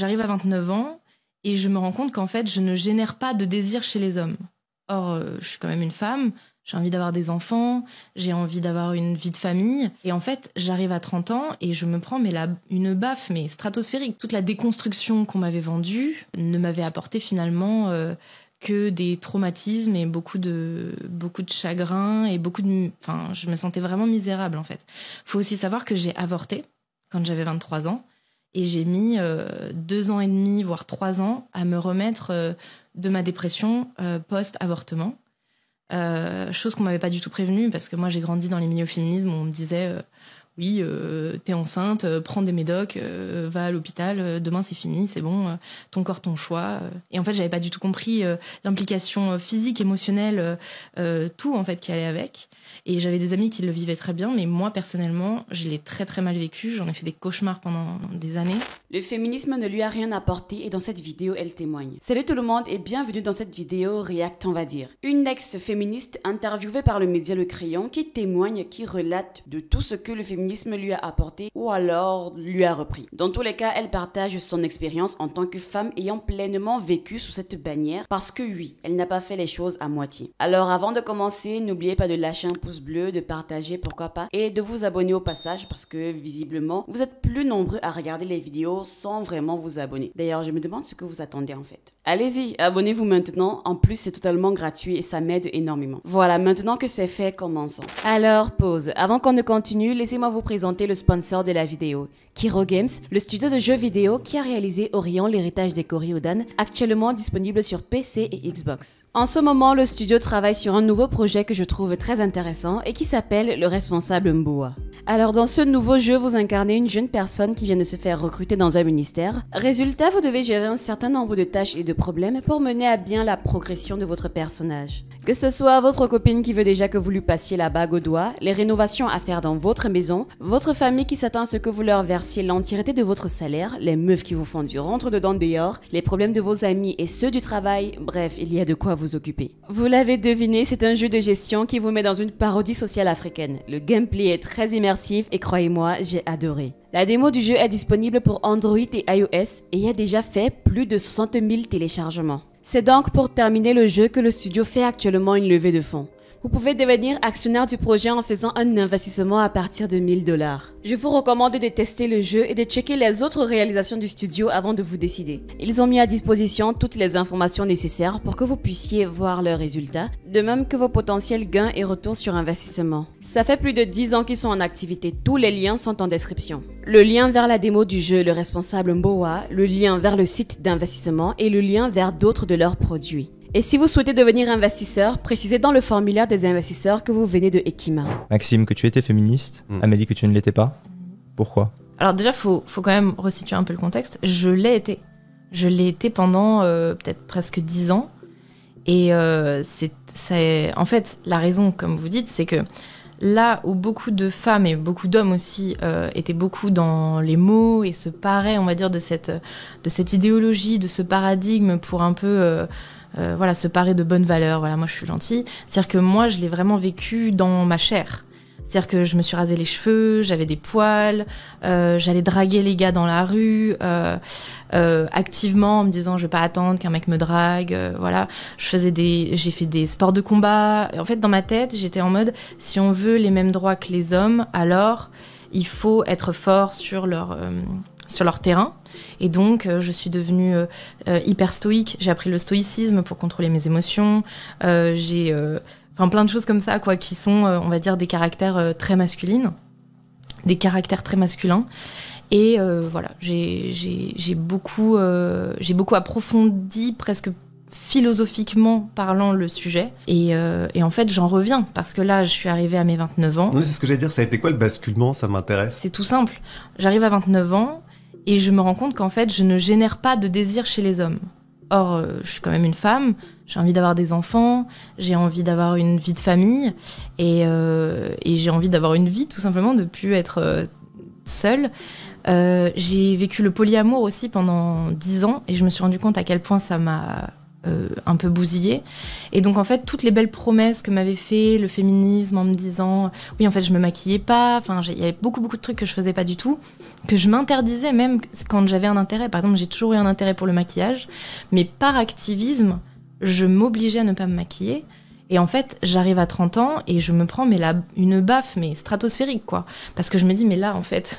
J'arrive à 29 ans et je me rends compte qu'en fait, je ne génère pas de désir chez les hommes. Or, je suis quand même une femme, j'ai envie d'avoir des enfants, j'ai envie d'avoir une vie de famille. Et en fait, j'arrive à 30 ans et je me prends une baffe mais stratosphérique. Toute la déconstruction qu'on m'avait vendue ne m'avait apporté finalement que des traumatismes et beaucoup de chagrin et je me sentais vraiment misérable en fait. Faut aussi savoir que j'ai avorté quand j'avais 23 ans. Et j'ai mis 2 ans et demi, voire 3 ans, à me remettre de ma dépression post-avortement. Chose qu'on m'avait pas du tout prévenue, parce que moi, j'ai grandi dans les milieux féminismes où on me disait oui, t'es enceinte, prends des médocs, va à l'hôpital, demain c'est fini, c'est bon, ton corps, ton choix. Et en fait, j'avais pas du tout compris l'implication physique, émotionnelle, tout en fait qui allait avec. Et j'avais des amis qui le vivaient très bien, mais moi personnellement, je l'ai très très mal vécu. J'en ai fait des cauchemars pendant des années. Le féminisme ne lui a rien apporté et dans cette vidéo, elle témoigne. Salut tout le monde et bienvenue dans cette vidéo React, on va dire. Une ex-féministe interviewée par le média Le Crayon qui témoigne, qui relate de tout ce que le féminisme lui a apporté ou alors lui a repris. Dans tous les cas, elle partage son expérience en tant que femme ayant pleinement vécu sous cette bannière parce que oui, elle n'a pas fait les choses à moitié. Alors avant de commencer, n'oubliez pas de lâcher un pouce bleu, de partager pourquoi pas et de vous abonner au passage parce que visiblement, vous êtes plus nombreux à regarder les vidéos sans vraiment vous abonner. D'ailleurs, je me demande ce que vous attendez en fait. Allez-y, abonnez-vous maintenant. En plus, c'est totalement gratuit et ça m'aide énormément. Voilà, maintenant que c'est fait, commençons. Alors, pause. Avant qu'on ne continue, laissez-moi vous présenter le sponsor de la vidéo. Kiro Games, le studio de jeux vidéo qui a réalisé Orion, l'héritage des Koryodan, actuellement disponible sur PC et Xbox. En ce moment, le studio travaille sur un nouveau projet que je trouve très intéressant et qui s'appelle Le Responsable Mboa. Alors dans ce nouveau jeu, vous incarnez une jeune personne qui vient de se faire recruter dans un ministère. Résultat, vous devez gérer un certain nombre de tâches et de problèmes pour mener à bien la progression de votre personnage. Que ce soit votre copine qui veut déjà que vous lui passiez la bague au doigt, les rénovations à faire dans votre maison, votre famille qui s'attend à ce que vous leur versiez l'entièreté de votre salaire, les meufs qui vous font du rentre-dedans dehors, les problèmes de vos amis et ceux du travail, bref, il y a de quoi vous occuper. Vous l'avez deviné, c'est un jeu de gestion qui vous met dans une parodie sociale africaine. Le gameplay est très immersif et croyez-moi, j'ai adoré. La démo du jeu est disponible pour Android et iOS et a déjà fait plus de 60 000 téléchargements. C'est donc pour terminer le jeu que le studio fait actuellement une levée de fonds. Vous pouvez devenir actionnaire du projet en faisant un investissement à partir de 1 000 $. Je vous recommande de tester le jeu et de checker les autres réalisations du studio avant de vous décider. Ils ont mis à disposition toutes les informations nécessaires pour que vous puissiez voir leurs résultats, de même que vos potentiels gains et retours sur investissement. Ça fait plus de 10 ans qu'ils sont en activité, tous les liens sont en description. Le lien vers la démo du jeu Le Responsable Mboa, le lien vers le site d'investissement et le lien vers d'autres de leurs produits. Et si vous souhaitez devenir investisseur, précisez dans le formulaire des investisseurs que vous venez de Ekima. Maxime, que tu étais féministe, Amélie, que tu ne l'étais pas. Pourquoi ? Alors déjà, faut quand même resituer un peu le contexte. Je l'ai été. Je l'ai été pendant peut-être presque 10 ans. Et en fait, la raison, comme vous dites, c'est que là où beaucoup de femmes et beaucoup d'hommes aussi étaient beaucoup dans les mots et se paraient, on va dire, de cette idéologie, de ce paradigme pour un peu... se parer de bonnes valeurs, voilà, moi je suis gentille. C'est-à-dire que moi je l'ai vraiment vécu dans ma chair. C'est-à-dire que je me suis rasé les cheveux, j'avais des poils, j'allais draguer les gars dans la rue, activement en me disant je vais pas attendre qu'un mec me drague, voilà. J'ai fait des sports de combat. En fait dans ma tête j'étais en mode si on veut les mêmes droits que les hommes, alors il faut être fort sur leur terrain. Et donc, je suis devenue hyper stoïque. J'ai appris le stoïcisme pour contrôler mes émotions. J'ai plein de choses comme ça, quoi, qui sont, on va dire, des caractères très masculins. Des caractères très masculins. Et voilà, j'ai beaucoup approfondi, presque philosophiquement parlant, le sujet. Et en fait, j'en reviens, parce que là, je suis arrivée à mes 29 ans. Oui, c'est ce que j'allais dire. Ça a été quoi le basculement ? Ça m'intéresse. C'est tout simple. J'arrive à 29 ans. Et je me rends compte qu'en fait, je ne génère pas de désir chez les hommes. Or, je suis quand même une femme, j'ai envie d'avoir des enfants, j'ai envie d'avoir une vie de famille, et j'ai envie d'avoir une vie, tout simplement, de plus être seule. J'ai vécu le polyamour aussi pendant 10 ans, et je me suis rendu compte à quel point ça m'a un peu bousillée. Et donc, en fait, toutes les belles promesses que m'avait fait le féminisme en me disant « Oui, en fait, je me maquillais pas. » Enfin, il y avait beaucoup de trucs que je faisais pas du tout, que je m'interdisais même quand j'avais un intérêt. Par exemple, j'ai toujours eu un intérêt pour le maquillage, mais par activisme, je m'obligeais à ne pas me maquiller. Et en fait, j'arrive à 30 ans et je me prends une baffe, mais stratosphérique, quoi. Parce que je me dis, mais là, en fait,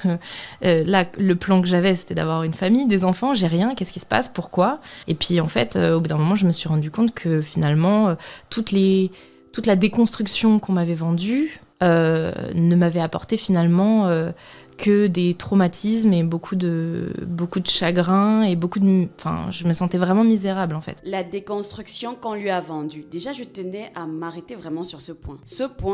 là, le plan que j'avais, c'était d'avoir une famille, des enfants, j'ai rien, qu'est-ce qui se passe, pourquoi ? Et puis, en fait, au bout d'un moment, je me suis rendu compte que finalement, toute la déconstruction qu'on m'avait vendue ne m'avait apporté finalement que des traumatismes et beaucoup de chagrin et enfin, je me sentais vraiment misérable en fait. La déconstruction qu'on lui a vendue. Déjà, je tenais à m'arrêter vraiment sur ce point.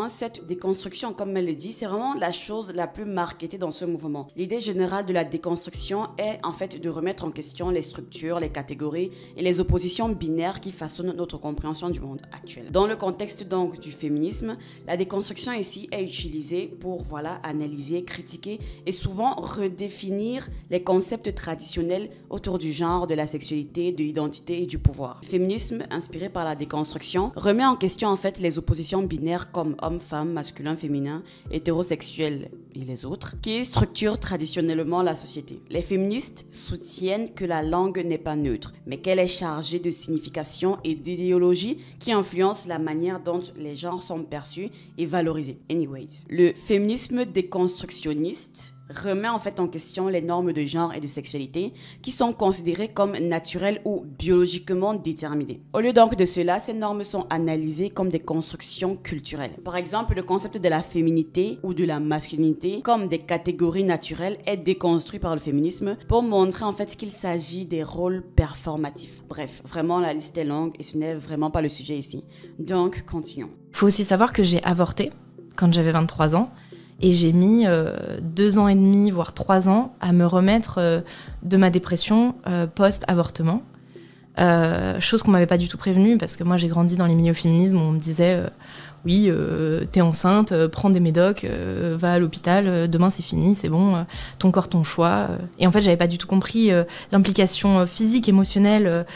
Cette déconstruction, comme elle le dit, c'est vraiment la chose la plus marketée dans ce mouvement. L'idée générale de la déconstruction est en fait de remettre en question les structures, les catégories et les oppositions binaires qui façonnent notre compréhension du monde actuel. Dans le contexte donc du féminisme, la déconstruction ici est utilisée pour analyser, critiquer et souvent redéfinir les concepts traditionnels autour du genre, de la sexualité, de l'identité et du pouvoir. Le féminisme, inspiré par la déconstruction, remet en question en fait les oppositions binaires comme homme-femme, masculin-féminin, hétérosexuel et les autres, qui structurent traditionnellement la société. Les féministes soutiennent que la langue n'est pas neutre, mais qu'elle est chargée de signification et d'idéologie qui influencent la manière dont les genres sont perçus et valorisés. Anyways, le féminisme déconstructionniste remet en fait en question les normes de genre et de sexualité qui sont considérées comme naturelles ou biologiquement déterminées. Au lieu donc de cela, ces normes sont analysées comme des constructions culturelles. Par exemple, le concept de la féminité ou de la masculinité comme des catégories naturelles est déconstruit par le féminisme pour montrer en fait qu'il s'agit des rôles performatifs. Bref, vraiment la liste est longue et ce n'est vraiment pas le sujet ici. Donc, continuons. Il faut aussi savoir que j'ai avorté quand j'avais 23 ans. Et j'ai mis 2 ans et demi, voire 3 ans, à me remettre de ma dépression post-avortement. Chose qu'on m'avait pas du tout prévenue, parce que moi j'ai grandi dans les milieux féminismes où on me disait oui, t'es enceinte, prends des médocs, va à l'hôpital, demain c'est fini, c'est bon, ton corps, ton choix. Et en fait, j'avais pas du tout compris l'implication physique, émotionnelle,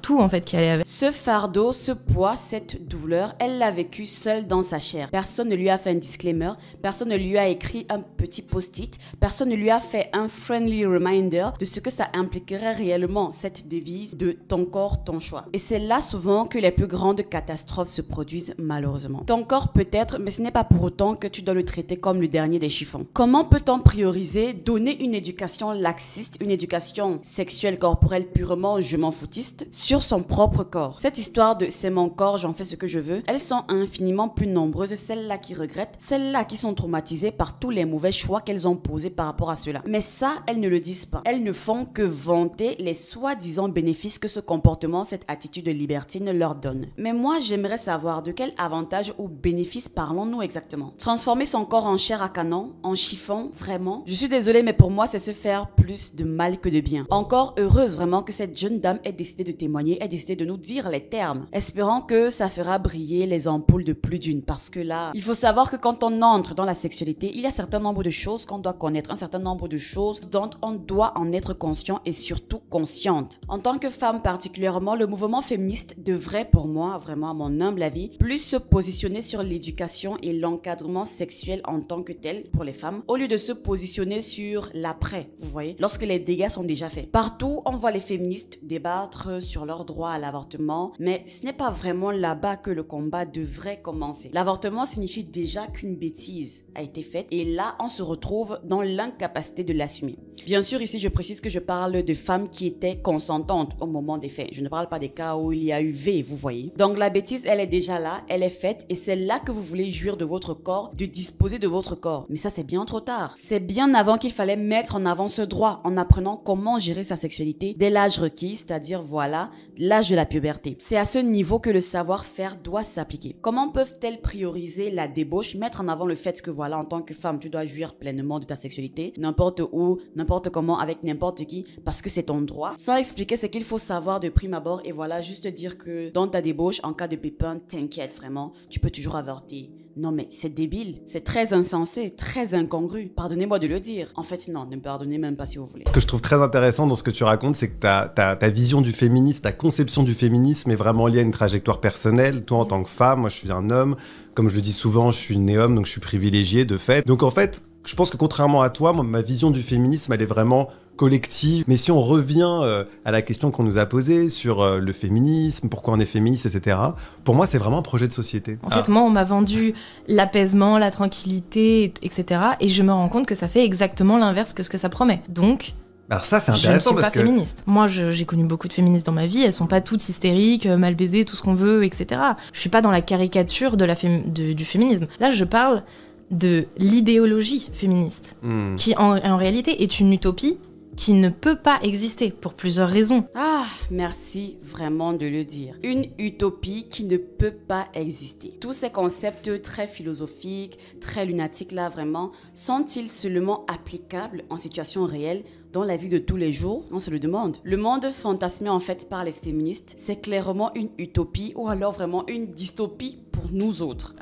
tout en fait qui allait avec. Ce fardeau, ce poids, cette douleur, elle l'a vécu seule dans sa chair. Personne ne lui a fait un disclaimer, personne ne lui a écrit un petit post-it, personne ne lui a fait un friendly reminder de ce que ça impliquerait réellement, cette devise de ton corps, ton choix. Et c'est là souvent que les plus grandes catastrophes se produisent malheureusement. Ton corps peut-être, mais ce n'est pas pour autant que tu dois le traiter comme le dernier des chiffons. Comment peut-on prioriser, donner une éducation laxiste, une éducation sexuelle, corporelle purement je m'en foutiste sur son propre corps? Cette histoire de c'est mon corps, j'en fais ce que je veux, elles sont infiniment plus nombreuses, celles-là qui regrettent, celles-là qui sont traumatisées par tous les mauvais choix qu'elles ont posés par rapport à cela. Mais ça, elles ne le disent pas. Elles ne font que vanter les soi-disant bénéfices que ce comportement, cette attitude libertine leur donne. Mais moi, j'aimerais savoir de quel avantage ou bénéfice parlons-nous exactement? Transformer son corps en chair à canon, en chiffon, vraiment? Je suis désolée, mais pour moi, c'est se faire plus de mal que de bien. Encore heureuse vraiment que cette jeune dame ait décidé de témoigner, ait décidé de nous dire les termes. Espérant que ça fera briller les ampoules de plus d'une, parce que là, il faut savoir que quand on entre dans la sexualité, il y a un certain nombre de choses qu'on doit connaître, un certain nombre de choses dont on doit en être conscient et surtout consciente. En tant que femme particulièrement, le mouvement féministe devrait, pour moi, vraiment à mon humble avis, plus se positionner sur l'éducation et l'encadrement sexuel en tant que tel pour les femmes, au lieu de se positionner sur l'après, vous voyez, lorsque les dégâts sont déjà faits. Partout, on voit les féministes débattre sur leur droit à l'avortement, mais ce n'est pas vraiment là-bas que le combat devrait commencer. L'avortement signifie déjà qu'une bêtise a été faite et là, on se retrouve dans l'incapacité de l'assumer. Bien sûr, ici, je précise que je parle de femmes qui étaient consentantes au moment des faits. Je ne parle pas des cas où il y a eu V, vous voyez. Donc la bêtise, elle est déjà là, elle est faite et c'est là que vous voulez jouir de votre corps, de disposer de votre corps. Mais ça, c'est bien trop tard. C'est bien avant qu'il fallait mettre en avant ce droit en apprenant comment gérer sa sexualité dès l'âge requis, c'est-à-dire voilà, l'âge de la puberté. C'est à ce niveau que le savoir-faire doit s'appliquer. Comment peuvent-elles prioriser la débauche, mettre en avant le fait que voilà, en tant que femme, tu dois jouir pleinement de ta sexualité, n'importe où, n'importe comment, avec n'importe qui, parce que c'est ton droit, sans expliquer ce qu'il faut savoir de prime abord et voilà, juste dire que dans ta débauche, en cas de pépin, t'inquiète vraiment, tu peux toujours avorter. Non mais c'est débile, c'est très insensé, très incongru. Pardonnez-moi de le dire. En fait non, ne me pardonnez même pas si vous voulez. Ce que je trouve très intéressant dans ce que tu racontes, c'est que ta vision du féminisme, ta conception du féminisme est vraiment liée à une trajectoire personnelle. Toi en tant que femme, moi je suis un homme, comme je le dis souvent, je suis né homme, donc je suis privilégié de fait. Donc en fait, je pense que contrairement à toi, moi, ma vision du féminisme, elle est vraiment collective. Mais si on revient à la question qu'on nous a posée sur le féminisme, pourquoi on est féministe, etc., pour moi, c'est vraiment un projet de société. En fait, moi, on m'a vendu l'apaisement, la tranquillité, etc. Et je me rends compte que ça fait exactement l'inverse que ce que ça promet. Donc, alors ça, c'est je ne intéressant suis pas parce que... féministe. Moi, j'ai connu beaucoup de féministes dans ma vie. Elles sont pas toutes hystériques, mal baisées, tout ce qu'on veut, etc. Je suis pas dans la caricature du féminisme. Là, je parle de l'idéologie féministe, qui en réalité est une utopie qui ne peut pas exister pour plusieurs raisons. Ah, merci vraiment de le dire. Une utopie qui ne peut pas exister. Tous ces concepts très philosophiques, très lunatiques là vraiment, sont-ils seulement applicables en situation réelle dans la vie de tous les jours? On se le demande. Le monde fantasmé en fait par les féministes, c'est clairement une utopie ou alors vraiment une dystopie pour nous autres.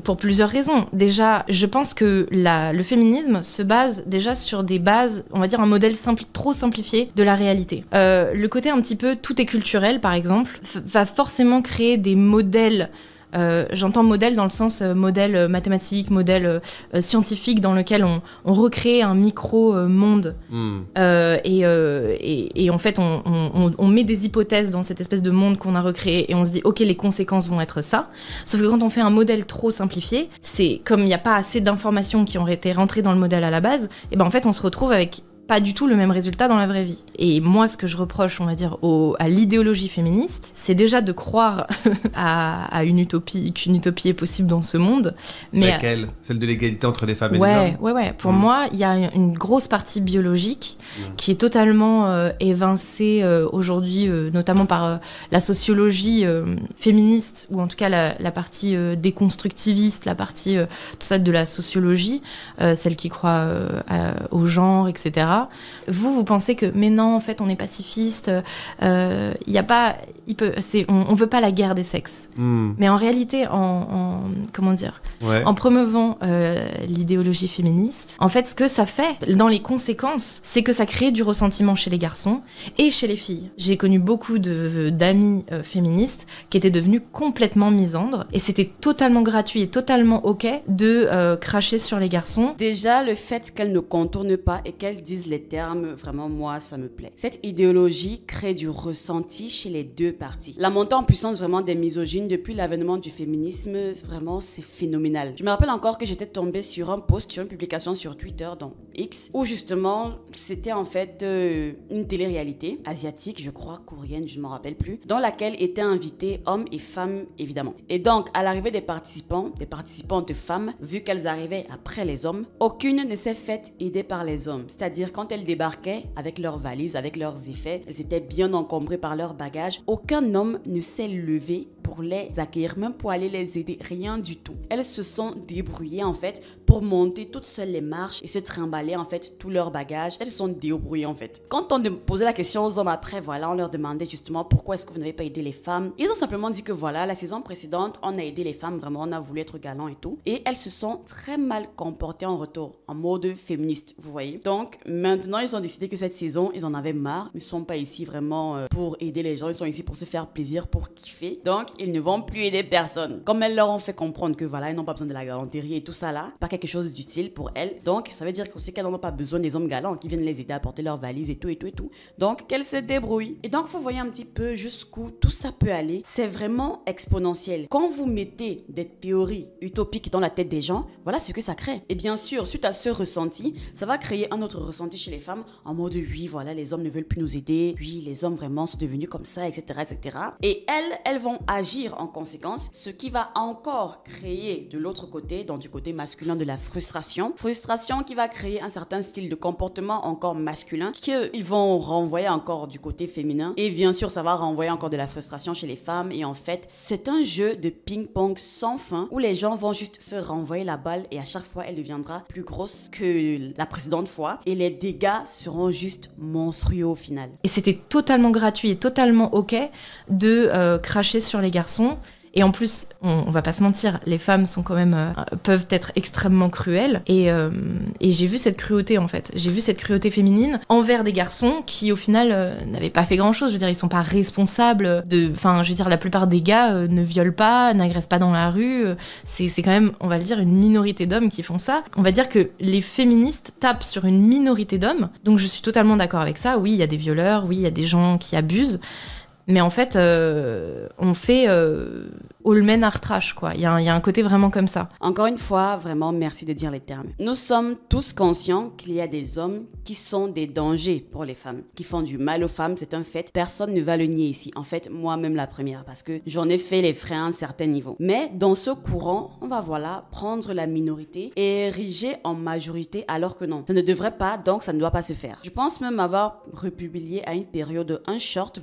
Pour plusieurs raisons. Déjà, je pense que le féminisme se base déjà sur des bases, on va dire un modèle trop simplifié de la réalité. Le côté un petit peu tout est culturel, par exemple, va forcément créer des modèles. J'entends modèle dans le sens modèle mathématique, modèle scientifique dans lequel on recrée un micro-monde et en fait on met des hypothèses dans cette espèce de monde qu'on a recréé et on se dit ok les conséquences vont être ça, sauf que quand on fait un modèle trop simplifié, c'est comme il n'y a pas assez d'informations qui ont été rentrées dans le modèle à la base, et ben en fait on se retrouve avec pas du tout le même résultat dans la vraie vie. Et moi, ce que je reproche, on va dire, à l'idéologie féministe, c'est déjà de croire à une utopie, qu'une utopie est possible dans ce monde. Mais laquelle ? Celle de l'égalité entre les femmes et les hommes ? Ouais. Pour moi, il y a une grosse partie biologique qui est totalement évincée aujourd'hui, notamment par la sociologie féministe, ou en tout cas la partie déconstructiviste, la partie tout ça de la sociologie, celle qui croit au genre, etc. Vous pensez que, mais non, en fait, on est pacifiste, on veut pas la guerre des sexes. Mais en réalité, comment dire, en promouvant l'idéologie féministe, en fait, ce que ça fait, dans les conséquences, c'est que ça crée du ressentiment chez les garçons et chez les filles. J'ai connu beaucoup d'amis féministes qui étaient devenus complètement misandres, et c'était totalement gratuit et totalement ok de cracher sur les garçons. Déjà, le fait qu'elles ne contournent pas et qu'elles disent les termes, vraiment moi ça me plaît. Cette idéologie crée du ressenti chez les deux parties. La montée en puissance vraiment des misogynes depuis l'avènement du féminisme, vraiment c'est phénoménal. Je me rappelle encore que j'étais tombée sur un post, sur une publication sur Twitter, dans X, où justement c'était en fait une télé-réalité asiatique, je crois, coréenne, je ne m'en rappelle plus, dans laquelle étaient invités hommes et femmes évidemment. Et donc à l'arrivée des participantes femmes, vu qu'elles arrivaient après les hommes, aucune ne s'est faite aider par les hommes. C'est-à-dire quand elles débarquaient avec leurs valises, avec leurs effets, elles étaient bien encombrées par leurs bagages. Aucun homme ne s'est levé pour les accueillir, même pour aller les aider, rien du tout. Elles se sont débrouillées en fait pour monter toutes seules les marches et se trimballer en fait tous leurs bagages. Elles se sont débrouillées en fait. Quand on posait la question aux hommes après, voilà, on leur demandait justement pourquoi est-ce que vous n'avez pas aidé les femmes. Ils ont simplement dit que voilà, la saison précédente, on a aidé les femmes, vraiment, on a voulu être galant et tout. Et elles se sont très mal comportées en retour, en mode féministe, vous voyez. Donc maintenant, ils ont décidé que cette saison, ils en avaient marre. Ils ne sont pas ici vraiment pour aider les gens, ils sont ici pour se faire plaisir, pour kiffer. Donc ils ne vont plus aider personne. Comme elles leur ont fait comprendre que voilà, ils n'ont pas besoin de la galanterie et tout ça là, pas quelque chose d'utile pour elles. Donc ça veut dire aussi qu'elles n'ont pas besoin des hommes galants qui viennent les aider à porter leurs valises et tout. Donc qu'elles se débrouillent. Et donc vous voyez un petit peu jusqu'où tout ça peut aller. C'est vraiment exponentiel. Quand vous mettez des théories utopiques dans la tête des gens, voilà ce que ça crée. Et bien sûr, suite à ce ressenti, ça va créer un autre ressenti chez les femmes en mode oui, voilà, les hommes ne veulent plus nous aider. Oui, les hommes vraiment sont devenus comme ça, etc. Et elles vont agir en conséquence, ce qui va encore créer de l'autre côté, donc du côté masculin, de la frustration. Frustration qui va créer un certain style de comportement encore masculin qu'ils vont renvoyer encore du côté féminin. Et bien sûr, ça va renvoyer encore de la frustration chez les femmes. Et en fait, c'est un jeu de ping-pong sans fin où les gens vont juste se renvoyer la balle et à chaque fois, elle deviendra plus grosse que la précédente fois. Et les dégâts seront juste monstrueux au final. Et c'était totalement gratuit et totalement ok de cracher sur les garçons Et en plus, on va pas se mentir, les femmes sont quand même peuvent être extrêmement cruelles. Et j'ai vu cette cruauté en fait. J'ai vu cette cruauté féminine envers des garçons qui au final n'avaient pas fait grand-chose. Je veux dire, ils sont pas responsables de. Enfin, je veux dire, la plupart des gars ne violent pas, n'agressent pas dans la rue. C'est quand même, on va le dire, une minorité d'hommes qui font ça. On va dire que les féministes tapent sur une minorité d'hommes. Donc je suis totalement d'accord avec ça. Oui, il y a des violeurs, oui, il y a des gens qui abusent. Mais en fait, on fait all men are trash, quoi. Il y a un côté vraiment comme ça. Encore une fois, vraiment, merci de dire les termes. Nous sommes tous conscients qu'il y a des hommes qui sont des dangers pour les femmes, qui font du mal aux femmes, c'est un fait. Personne ne va le nier ici. En fait, moi-même la première, parce que j'en ai fait les frais à un certain niveau. Mais dans ce courant, on va prendre la minorité et ériger en majorité, alors que non. Ça ne devrait pas, donc ça ne doit pas se faire. Je pense même avoir republié à une période un short,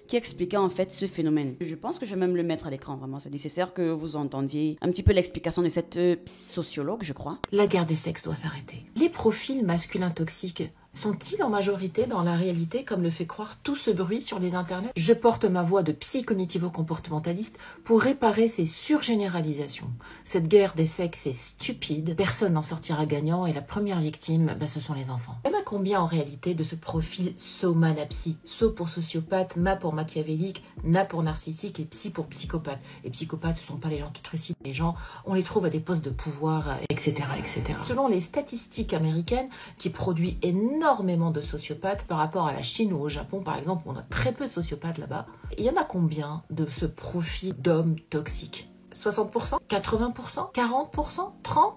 qui expliquait en fait ce phénomène. Je pense que je vais même le mettre à l'écran, vraiment. C'est nécessaire que vous entendiez un petit peu l'explication de cette sociologue, je crois. La guerre des sexes doit s'arrêter. Les profils masculins toxiques sont-ils en majorité dans la réalité, comme le fait croire tout ce bruit sur les internets? Je porte ma voix de psy-cognitivo-comportementaliste pour réparer ces surgénéralisations. Cette guerre des sexes est stupide, personne n'en sortira gagnant et la première victime, ce sont les enfants. Il y en a combien en réalité de ce profil so-manapsy? So pour sociopathe, ma pour machiavélique, na pour narcissique et psy pour psychopathe. Et psychopathes, ce ne sont pas les gens qui trucident les gens, on les trouve à des postes de pouvoir, etc., etc. Selon les statistiques américaines, qui produisent énormément de sociopathes par rapport à la Chine ou au Japon, par exemple, où on a très peu de sociopathes là-bas. Il y en a combien de ce profil d'hommes toxiques? 60%? 80%? 40%? 30%?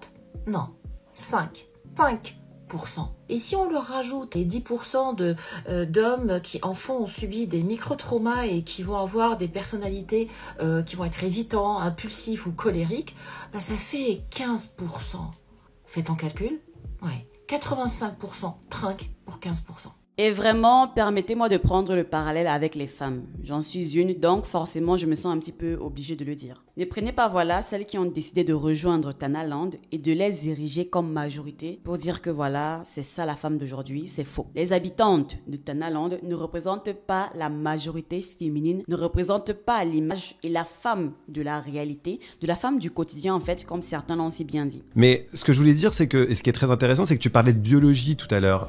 Non. 5%. Et si on leur rajoute les 10% d'hommes qui enfants ont subi des micro-traumas et qui vont avoir des personnalités qui vont être évitants, impulsifs ou colériques, ça fait 15%. Fais ton calcul? Ouais. 85% trinquent pour 15%. Et vraiment, permettez-moi de prendre le parallèle avec les femmes. J'en suis une, donc forcément, je me sens un petit peu obligée de le dire. Ne prenez pas celles qui ont décidé de rejoindre Tana Land et de les ériger comme majorité pour dire que c'est ça la femme d'aujourd'hui, c'est faux. Les habitantes de Tana Land ne représentent pas la majorité féminine, ne représentent pas l'image et la femme de la réalité, de la femme du quotidien en fait, comme certains l'ont si bien dit. Mais ce que je voulais dire, c'est que, et ce qui est très intéressant, c'est que tu parlais de biologie tout à l'heure.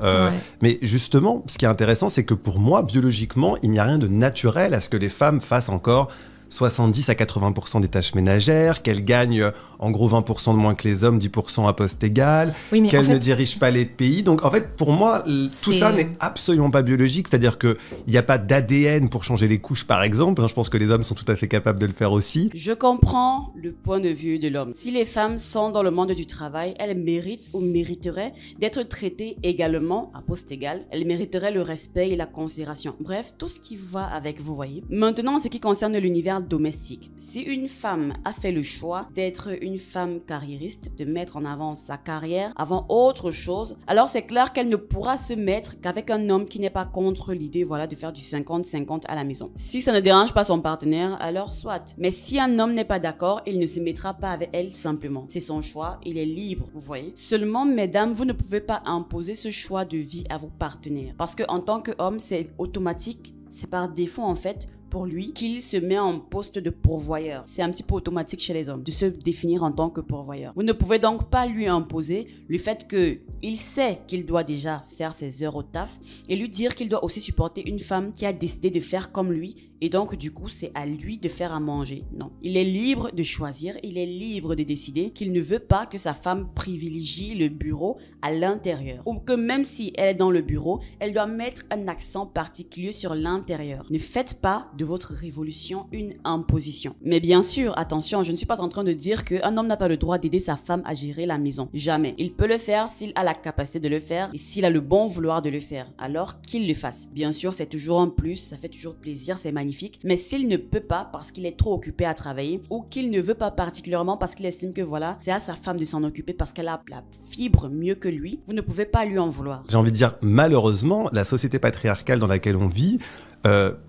Mais justement, ce qui est intéressant, c'est que pour moi, biologiquement, il n'y a rien de naturel à ce que les femmes fassent encore 70 à 80% des tâches ménagères, qu'elles gagnent en gros 20% de moins que les hommes, 10% à poste égal, qu'elles ne dirigent pas les pays. Donc en fait, pour moi, tout ça n'est absolument pas biologique, c'est-à-dire qu'il n'y a pas d'ADN pour changer les couches, par exemple. Je pense que les hommes sont tout à fait capables de le faire aussi. Je comprends le point de vue de l'homme. Si les femmes sont dans le monde du travail, elles méritent ou mériteraient d'être traitées également à poste égal. Elles mériteraient le respect et la considération. Bref, tout ce qui va avec, vous voyez. Maintenant, ce qui concerne l'univers domestique. Si une femme a fait le choix d'être une femme carriériste, de mettre en avant sa carrière avant autre chose, alors c'est clair qu'elle ne pourra se mettre qu'avec un homme qui n'est pas contre l'idée de faire du 50-50 à la maison. Si ça ne dérange pas son partenaire, alors soit. Mais si un homme n'est pas d'accord, il ne se mettra pas avec elle simplement. C'est son choix, il est libre, vous voyez. Seulement, mesdames, vous ne pouvez pas imposer ce choix de vie à vos partenaires. Parce que en tant qu'homme, c'est automatique, c'est par défaut en fait, pour lui qu'il se met en poste de pourvoyeur. C'est un petit peu automatique chez les hommes de se définir en tant que pourvoyeur. Vous ne pouvez donc pas lui imposer le fait qu'il sait qu'il doit déjà faire ses heures au taf et lui dire qu'il doit aussi supporter une femme qui a décidé de faire comme lui et donc du coup c'est à lui de faire à manger. Non. Il est libre de choisir, il est libre de décider qu'il ne veut pas que sa femme privilégie le bureau à l'intérieur ou que même si elle est dans le bureau, elle doit mettre un accent particulier sur l'intérieur. Ne faites pas de votre révolution une imposition. Mais bien sûr, attention, je ne suis pas en train de dire qu'un homme n'a pas le droit d'aider sa femme à gérer la maison. Jamais. Il peut le faire s'il a la capacité de le faire et s'il a le bon vouloir de le faire. Alors qu'il le fasse. Bien sûr, c'est toujours un plus, ça fait toujours plaisir, c'est magnifique. Mais s'il ne peut pas parce qu'il est trop occupé à travailler ou qu'il ne veut pas particulièrement parce qu'il estime que c'est à sa femme de s'en occuper parce qu'elle a la fibre mieux que lui, vous ne pouvez pas lui en vouloir. J'ai envie de dire, malheureusement, la société patriarcale dans laquelle on vit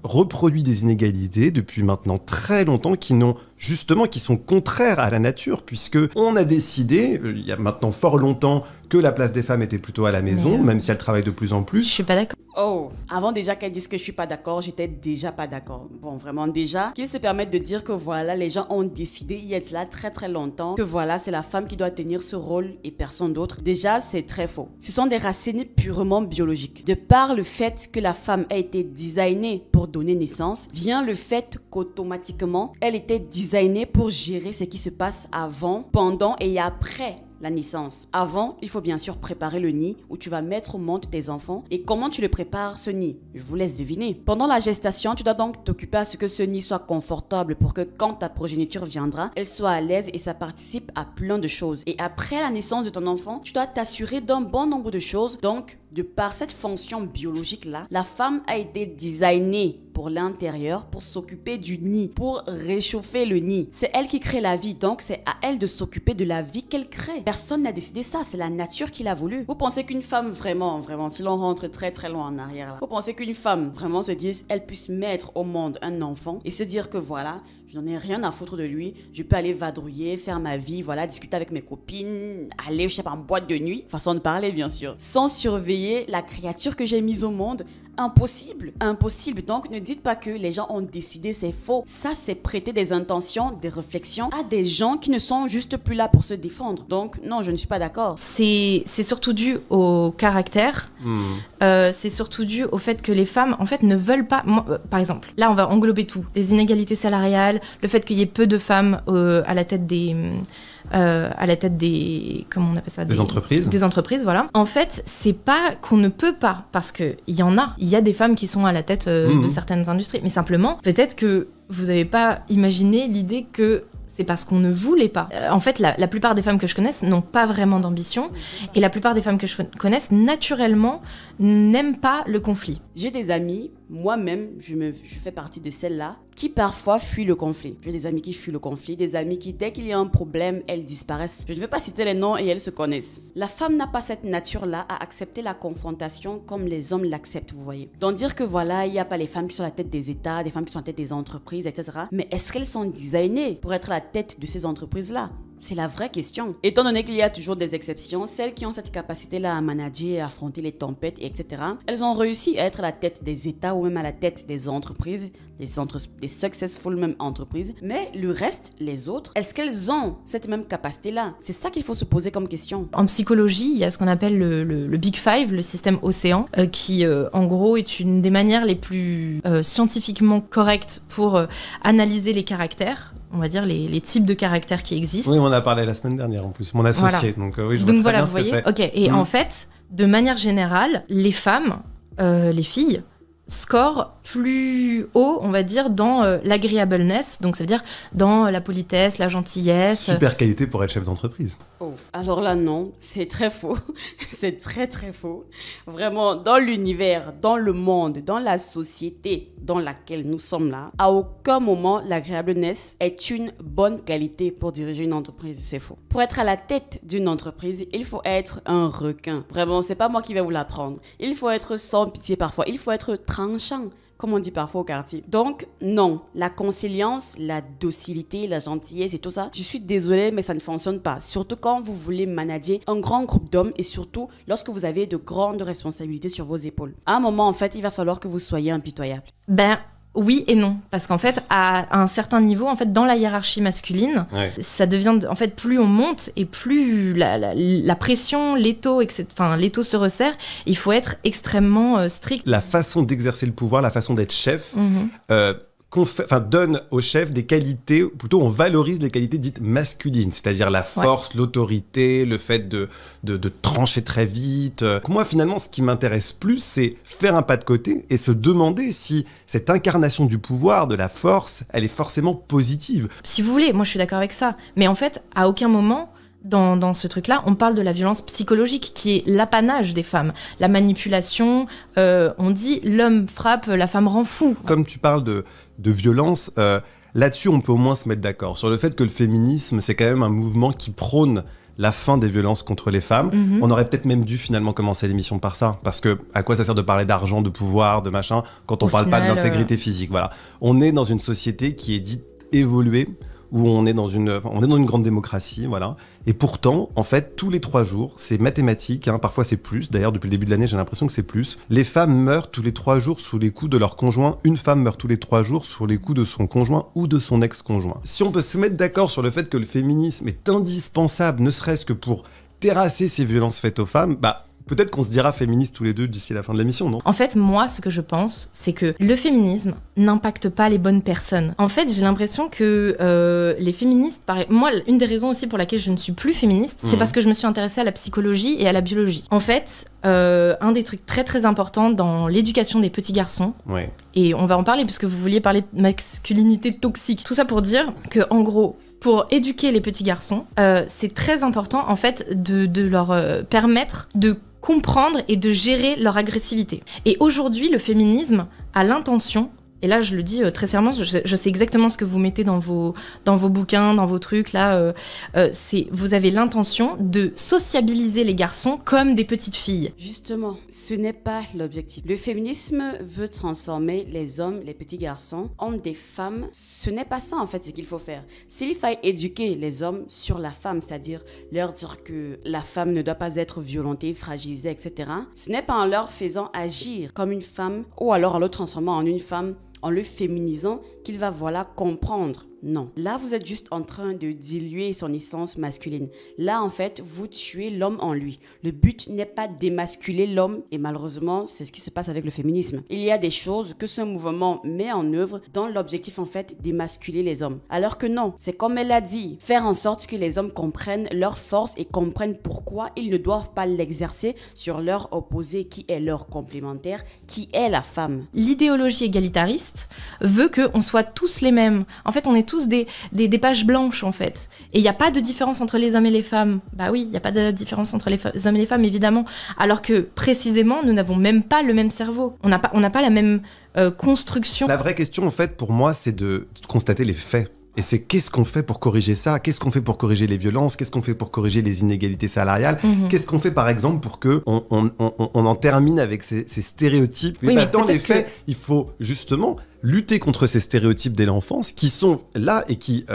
reproduit des inégalités depuis maintenant très longtemps qui n'ont justement qui sont contraires à la nature, puisque on a décidé, il y a maintenant fort longtemps, que la place des femmes était plutôt à la maison, même si elles travaillent de plus en plus. Je suis pas d'accord. Oh, avant déjà qu'elle dise que je suis pas d'accord, j'étais déjà pas d'accord. Bon, vraiment déjà, qu'ils se permettent de dire que voilà, les gens ont décidé il y a cela très très longtemps, que voilà, c'est la femme qui doit tenir ce rôle et personne d'autre. Déjà, c'est très faux. Ce sont des racines purement biologiques. De par le fait que la femme a été designée pour donner naissance, vient le fait qu'automatiquement, elle était designée pour gérer ce qui se passe avant, pendant et après la naissance. Avant, il faut bien sûr préparer le nid où tu vas mettre au monde tes enfants. Et comment tu le prépares, ce nid? Je vous laisse deviner. Pendant la gestation, tu dois donc t'occuper à ce que ce nid soit confortable pour que quand ta progéniture viendra, elle soit à l'aise et ça participe à plein de choses. Et après la naissance de ton enfant, tu dois t'assurer d'un bon nombre de choses. Donc, de par cette fonction biologique-là, la femme a été designée pour l'intérieur, pour s'occuper du nid, pour réchauffer le nid. C'est elle qui crée la vie, donc c'est à elle de s'occuper de la vie qu'elle crée. Personne n'a décidé ça, c'est la nature qui l'a voulu. Vous pensez qu'une femme vraiment, si l'on rentre très très loin en arrière là, vous pensez qu'une femme vraiment se dise, elle puisse mettre au monde un enfant et se dire que voilà, je n'en ai rien à foutre de lui, je peux aller vadrouiller, faire ma vie, voilà, discuter avec mes copines, aller, je sais pas, en boîte de nuit, façon de parler bien sûr, sans surveiller la créature que j'ai mise au monde? Impossible, impossible. Donc ne dites pas que les gens ont décidé, c'est faux. Ça, c'est prêter des intentions, des réflexions à des gens qui ne sont juste plus là pour se défendre. Donc non, je ne suis pas d'accord. C'est surtout dû au caractère. C'est surtout dû au fait que les femmes, en fait, ne veulent pas... par exemple, là, on va englober tout. Les inégalités salariales, le fait qu'il y ait peu de femmes à la tête des... comment on appelle ça, des entreprises. Des entreprises, voilà. En fait, c'est pas qu'on ne peut pas, parce que il y en a. Il y a des femmes qui sont à la tête de certaines industries, mais simplement, peut-être que vous n'avez pas imaginé l'idée que c'est parce qu'on ne voulait pas. En fait, la plupart des femmes que je connaisse n'ont pas vraiment d'ambition, et la plupart des femmes que je connaisse, naturellement, n'aiment pas le conflit. J'ai des amis, moi-même, je fais partie de celles-là, qui parfois fuient le conflit. J'ai des amis qui fuient le conflit, des amis qui, dès qu'il y a un problème, elles disparaissent. Je ne vais pas citer les noms et elles se connaissent. La femme n'a pas cette nature-là à accepter la confrontation comme les hommes l'acceptent, vous voyez. Donc dire que voilà, il n'y a pas les femmes qui sont à la tête des États, des femmes qui sont à la tête des entreprises, etc. Mais est-ce qu'elles sont designées pour être à la tête de ces entreprises-là? C'est la vraie question. Étant donné qu'il y a toujours des exceptions, celles qui ont cette capacité-là à manager, à affronter les tempêtes, etc., elles ont réussi à être à la tête des États ou même à la tête des entreprises, des successful même entreprises. Mais le reste, les autres, est-ce qu'elles ont cette même capacité-là? C'est ça qu'il faut se poser comme question. En psychologie, il y a ce qu'on appelle le Big Five, le système océan, qui en gros est une des manières les plus scientifiquement correctes pour analyser les caractères. On va dire les types de caractères qui existent. Oui, on en a parlé la semaine dernière en plus, mon associé. Voilà. Donc oui, je vois très bien ce que c'est. Ok, et en fait, de manière générale, les femmes, les filles, scorent plus haut, on va dire, dans l'agreeableness, donc ça veut dire dans la politesse, la gentillesse. Super qualité pour être chef d'entreprise. Oh, alors là, non, c'est très faux. C'est très, très faux. Vraiment, dans l'univers, dans le monde, dans la société dans laquelle nous sommes là, à aucun moment, l'agreeableness est une bonne qualité pour diriger une entreprise. C'est faux. Pour être à la tête d'une entreprise, il faut être un requin. Vraiment, c'est pas moi qui vais vous l'apprendre. Il faut être sans pitié parfois. Il faut être tranchant, comme on dit parfois au quartier. Donc, non, la conciliance, la docilité, la gentillesse et tout ça, je suis désolée, mais ça ne fonctionne pas. Surtout quand vous voulez manager un grand groupe d'hommes et surtout lorsque vous avez de grandes responsabilités sur vos épaules. À un moment, en fait, il va falloir que vous soyez impitoyable. Ben, oui et non, parce qu'en fait, à un certain niveau, en fait, dans la hiérarchie masculine, ça devient, en fait, plus on monte et plus la pression, l'étau se resserre. Il faut être extrêmement strict. La façon d'exercer le pouvoir, la façon d'être chef, donne au chef des qualités, plutôt on valorise les qualités dites masculines, c'est-à-dire la force, l'autorité, le fait de trancher très vite. Moi, finalement, ce qui m'intéresse plus, c'est faire un pas de côté et se demander si cette incarnation du pouvoir, de la force, elle est forcément positive. Si vous voulez, moi je suis d'accord avec ça, mais en fait, à aucun moment... Dans ce truc-là, on parle de la violence psychologique qui est l'apanage des femmes. La manipulation, on dit l'homme frappe, la femme rend fou. Comme tu parles de violence, là-dessus on peut au moins se mettre d'accord. Sur le fait que le féminisme, c'est quand même un mouvement qui prône la fin des violences contre les femmes. On aurait peut-être même dû finalement commencer l'émission par ça. Parce que à quoi ça sert de parler d'argent, de pouvoir, de machin, quand on parle pas de l'intégrité physique. Voilà. On est dans une société qui est dite évoluée, où on est dans une grande démocratie, voilà. Et pourtant, en fait, tous les 3 jours, c'est mathématique, hein, parfois c'est plus, d'ailleurs depuis le début de l'année j'ai l'impression que c'est plus, les femmes meurent tous les 3 jours sous les coups de leur conjoint, une femme meurt tous les 3 jours sous les coups de son conjoint ou de son ex-conjoint. Si on peut se mettre d'accord sur le fait que le féminisme est indispensable, ne serait-ce que pour terrasser ces violences faites aux femmes, bah peut-être qu'on se dira féministes tous les deux d'ici la fin de l'émission, non? En fait, moi, ce que je pense, c'est que le féminisme n'impacte pas les bonnes personnes. En fait, j'ai l'impression que les féministes... Moi, une des raisons aussi pour laquelle je ne suis plus féministe, c'est parce que je me suis intéressée à la psychologie et à la biologie. En fait, un des trucs très très importants dans l'éducation des petits garçons, et on va en parler puisque vous vouliez parler de masculinité toxique, tout ça pour dire que, en gros, pour éduquer les petits garçons, c'est très important en fait de leur permettre de comprendre et de gérer leur agressivité. Et aujourd'hui, le féminisme a l'intention, et là je le dis très sérieusement, je sais exactement ce que vous mettez dans vos bouquins, dans vos trucs, là, vous avez l'intention de sociabiliser les garçons comme des petites filles. Justement, ce n'est pas l'objectif. Le féminisme veut transformer les hommes, les petits garçons, en des femmes. Ce n'est pas ça en fait ce qu'il faut faire. S'il faille éduquer les hommes sur la femme, c'est-à-dire leur dire que la femme ne doit pas être violentée, fragilisée, etc., ce n'est pas en leur faisant agir comme une femme ou alors en le transformant en une femme, en le féminisant, qu'il va comprendre. Non. Là, vous êtes juste en train de diluer son essence masculine. Là, en fait, vous tuez l'homme en lui. Le but n'est pas d'émasculer l'homme. Et malheureusement, c'est ce qui se passe avec le féminisme. Il y a des choses que ce mouvement met en œuvre dans l'objectif, en fait, d'émasculer les hommes. Alors que non, c'est comme elle l'a dit. Faire en sorte que les hommes comprennent leur force et comprennent pourquoi ils ne doivent pas l'exercer sur leur opposé qui est leur complémentaire, qui est la femme. L'idéologie égalitariste veut qu'on soit tous les mêmes. En fait, on est tous des pages blanches, en fait. Et il n'y a pas de différence entre les hommes et les femmes. Bah oui, il n'y a pas de différence entre les hommes et les femmes, évidemment. Alors que, précisément, nous n'avons même pas le même cerveau. On n'a pas la même construction. La vraie question, en fait, pour moi, c'est de constater les faits. Et c'est qu'est-ce qu'on fait pour corriger ça? Qu'est-ce qu'on fait pour corriger les violences? Qu'est-ce qu'on fait pour corriger les inégalités salariales? Qu'est-ce qu'on fait par exemple pour que on en termine avec ces stéréotypes? Oui, mais dans les faits, il faut justement lutter contre ces stéréotypes dès l'enfance qui sont là et qui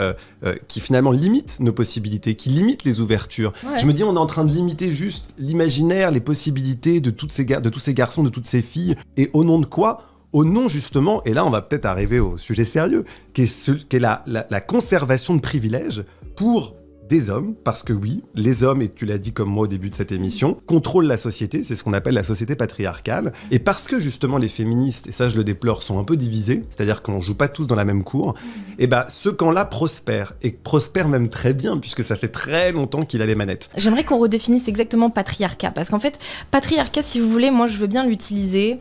finalement limitent nos possibilités, qui limitent les ouvertures. Ouais. Je me dis, on est en train de limiter juste l'imaginaire, les possibilités de tous ces garçons, de toutes ces filles. Et au nom de quoi? Au nom justement, et là on va peut-être arriver au sujet sérieux, qui est la conservation de privilèges pour des hommes, parce que oui, les hommes, et tu l'as dit comme moi au début de cette émission, contrôlent la société, c'est ce qu'on appelle la société patriarcale, et parce que justement les féministes, et ça je le déplore, sont un peu divisés, c'est-à-dire qu'on joue pas tous dans la même cour, et bah ce camp-là prospère, et prospère même très bien, puisque ça fait très longtemps qu'il a les manettes. J'aimerais qu'on redéfinisse exactement patriarcat, parce qu'en fait, patriarcat, si vous voulez, moi je veux bien l'utiliser,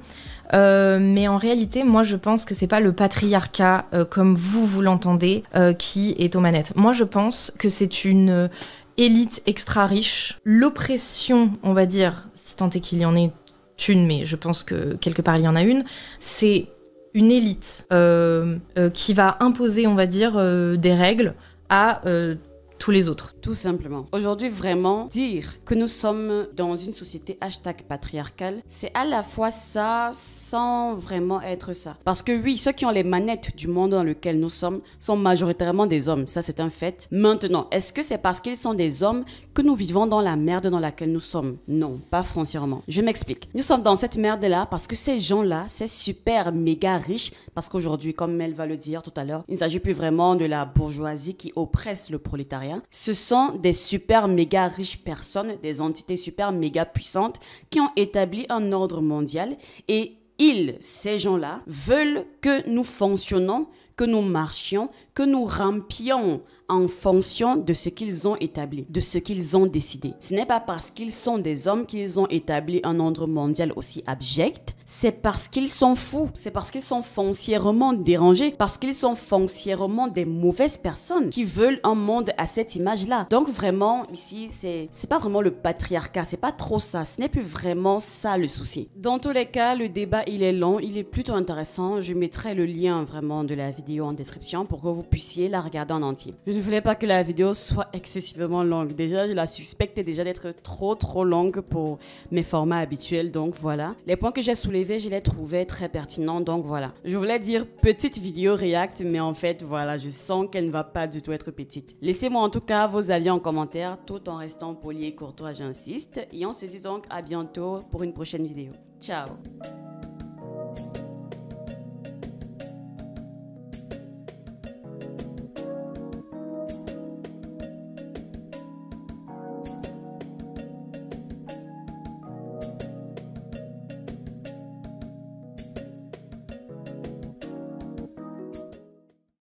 mais en réalité, moi je pense que c'est pas le patriarcat comme vous l'entendez qui est aux manettes. Moi je pense que c'est une élite extra riche. L'oppression, on va dire, si tant est qu'il y en ait une, mais je pense que quelque part il y en a une, c'est une élite qui va imposer, on va dire, des règles à tous les autres. Tout simplement. Aujourd'hui, vraiment, dire que nous sommes dans une société #patriarcale, c'est à la fois ça sans vraiment être ça. Parce que oui, ceux qui ont les manettes du monde dans lequel nous sommes sont majoritairement des hommes. Ça, c'est un fait. Maintenant, est-ce que c'est parce qu'ils sont des hommes que nous vivons dans la merde dans laquelle nous sommes? Non, pas foncièrement. Je m'explique. Nous sommes dans cette merde-là parce que ces gens-là, c'est super méga riche. Parce qu'aujourd'hui, comme elle va le dire tout à l'heure, il ne s'agit plus vraiment de la bourgeoisie qui oppresse le prolétariat. Ce sont des super méga riches personnes, des entités super méga puissantes qui ont établi un ordre mondial et ces gens-là, veulent que nous fonctionnons, que nous marchions, que nous rampions en fonction de ce qu'ils ont établi, de ce qu'ils ont décidé. Ce n'est pas parce qu'ils sont des hommes qu'ils ont établi un ordre mondial aussi abject, c'est parce qu'ils sont fous, c'est parce qu'ils sont foncièrement dérangés, parce qu'ils sont foncièrement des mauvaises personnes qui veulent un monde à cette image-là. Donc vraiment, ici, c'est pas vraiment le patriarcat, c'est pas trop ça, ce n'est plus vraiment ça le souci. Dans tous les cas, le débat, il est long, il est plutôt intéressant. Je mettrai le lien vraiment de la vidéo en description pour que vous puissiez la regarder en entier. Je Je voulais pas que la vidéo soit excessivement longue. Déjà, je la suspecte déjà d'être trop longue pour mes formats habituels. Donc voilà. Les points que j'ai soulevés, je les trouvais très pertinents. Donc voilà. Je voulais dire petite vidéo react, mais en fait, voilà, je sens qu'elle ne va pas du tout être petite. Laissez-moi en tout cas vos avis en commentaire, tout en restant poli et courtois, j'insiste. Et on se dit donc à bientôt pour une prochaine vidéo. Ciao!